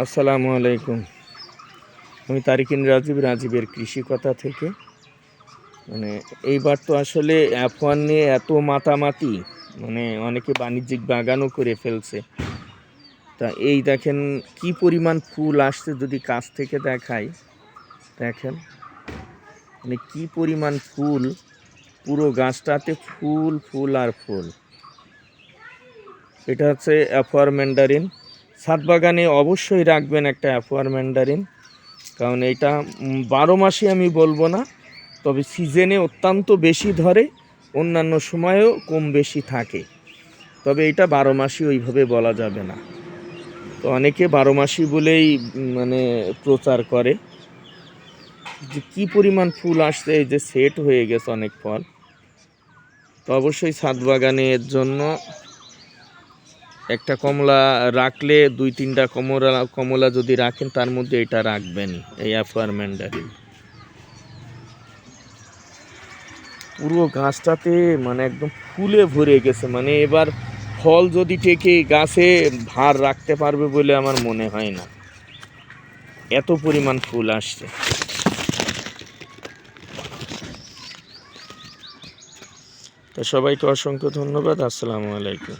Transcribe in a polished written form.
আসসালামু আলাইকুম। আমি তারিকিন রাজীবের কৃষি কথা থেকে। এইবার তো আসলে F1 নিয়ে এত মাতামাতি, অনেকে বাণিজ্যিক বাগানও করে ফেলছে। তা এই দেখেন কি পরিমাণ ফুল আসছে, যদি কাছ থেকে দেখাই, দেখেন কি পরিমাণ ফুল, পুরো গাছটাতে ফুল ফুল আর ফুল। এটা হচ্ছে অ্যাফোয়ার ম্যান্ডারিন। ছাদ বাগানে অবশ্যই রাখবেন একটা অ্যাফোয়ার ম্যান্ডারিন, কারণ এটা 12 মাসই আমি বলবো না, তবে সিজনে অত্যন্ত বেশি ধরে, অন্যান্য সময়েও কম বেশি থাকে, তবে এটা 12 মাসই ওইভাবে বলা যাবে না। তো অনেকে 12 মাসই বলেই প্রচার করে। যে কী পরিমাণ ফুল আসছে, এই যে সেট হয়ে গেছে অনেক ফল। তো অবশ্যই ছাদ বাগানের জন্য একটা কমলা রাখলে, 2-3টা কমলা যদি রাখেন, তার মধ্যে এটা রাখবেন, এই অ্যাফোয়ার ম্যান্ডারিন। পুরো গাছটাতে একদম ফুলে ভরে গেছে। এবার ফল যদি টেকে গাছে ভার রাখতে পারবে বলে আমার মনে হয় না, এত পরিমাণ ফুল আসছে। তো সবাইকে অসংখ্য ধন্যবাদ। আসসালামু আলাইকুম।